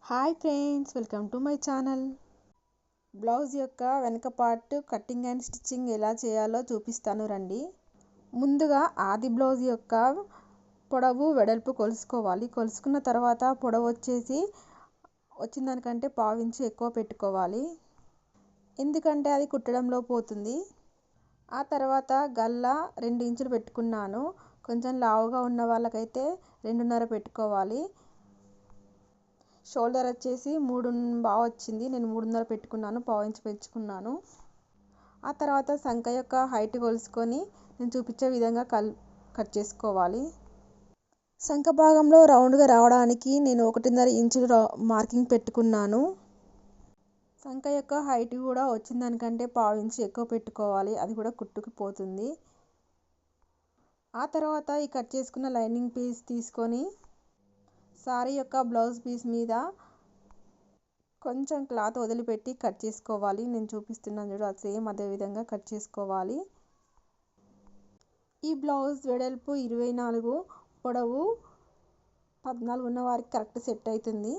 Hi friends, welcome to my channel. Blouse యొక్క వెనక part cutting and stitching ఎలా చేయాలో చూపిస్తాను రండి. ముందుగా ఆది బ్లౌజ్ యొక్క పొడవు వెడల్పు కొలుసుకోవాలి. కొలుసుకున్న తర్వాత పొడవు వచ్చేసి వచ్చిన దానికంటే పావించి ఎక్కువ పెట్టుకోవాలి, ఎందుకంటే అది కుట్టడంలో పోతుంది. ఆ తర్వాత గల్ల 2 ఇంచులు పెట్టుకున్నాను. కొంచెం లావుగా ఉన్న వాళ్ళకైతే 2.5 పెట్టుకోవాలి. షోల్డర్ వచ్చేసి 3.5 వచ్చింది, నేను 3.5 పెట్టుకున్నాను, పావించి పెంచుకున్నాను. ఆ తర్వాత సంఖ యొక్క హైట్ కొలుసుకొని నేను చూపించే విధంగా కట్ చేసుకోవాలి. సంఖ భాగంలో రౌండ్గా రావడానికి నేను 1.5 ఇంచులు మార్కింగ్ పెట్టుకున్నాను. సంఖ యొక్క హైట్ కూడా వచ్చిన దానికంటే పావించి ఎక్కువ పెట్టుకోవాలి, అది కూడా కుట్టుకుపోతుంది. ఆ తర్వాత ఈ కట్ చేసుకున్న లైనింగ్ పీస్ తీసుకొని సారీ యొక్క బ్లౌజ్ పీస్ మీద కొంచెం క్లాత్ వదిలిపెట్టి కట్ చేసుకోవాలి. నేను చూపిస్తున్నాను చూడు, అది సేమ్ అదే విధంగా కట్ చేసుకోవాలి. ఈ బ్లౌజ్ వెడల్పు 24, పొడవు 14 ఉన్న వారికి కరెక్ట్ సెట్ అవుతుంది.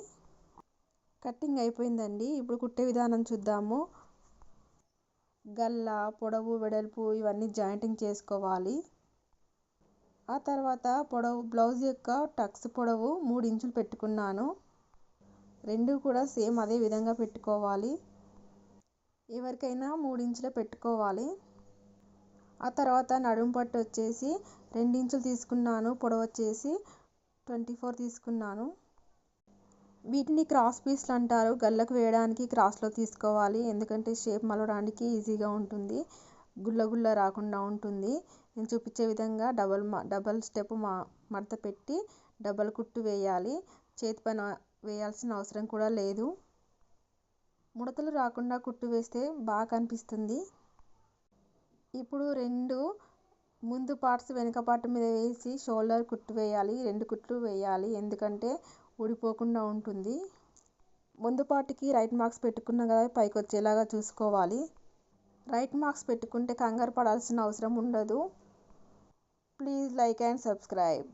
కటింగ్ అయిపోయిందండి. ఇప్పుడు కుట్టే విధానం చూద్దాము. గల్ల, పొడవు, వెడల్పు ఇవన్నీ జాయింటింగ్ చేసుకోవాలి. ఆ తర్వాత బ్లౌజ్ యొక్క టక్స్ పొడవు 3 ఇంచులు పెట్టుకున్నాను. రెండు కూడా సేమ్ అదే విధంగా పెట్టుకోవాలి. ఎవరికైనా 3 ఇంచులు పెట్టుకోవాలి. ఆ తర్వాత నడుము పట్టు వచ్చేసి 2 ఇంచులు తీసుకున్నాను, పొడవు వచ్చేసి 24 తీసుకున్నాను. వీటిని క్రాస్ పీస్లు అంటారు. గల్లకు వేయడానికి క్రాస్లో తీసుకోవాలి, ఎందుకంటే షేప్ మలవడానికి ఈజీగా ఉంటుంది, గుల్ల రాకుండా ఉంటుంది. నేను చూపించే విధంగా డబల్ స్టెప్ మడత పెట్టి డబల్ కుట్టు వేయాలి. చేతి పైన వేయాల్సిన అవసరం కూడా లేదు. ముడతలు రాకుండా కుట్టు వేస్తే బాగా కనిపిస్తుంది. ఇప్పుడు 2 ముందు పార్ట్స్ వెనక పార్ట్ మీద వేసి షోల్డర్ కుట్టు వేయాలి. 2 కుట్లు వేయాలి, ఎందుకంటే ఊడిపోకుండా ఉంటుంది. ముందు పార్ట్కి రైట్ మార్క్స్ పెట్టుకున్నాం కదా, పైకి వచ్చేలాగా చూసుకోవాలి. రైట్ మార్క్స్ పెట్టుకుంటే కంగారు పడాల్సిన అవసరం ఉండదు. Please like and subscribe.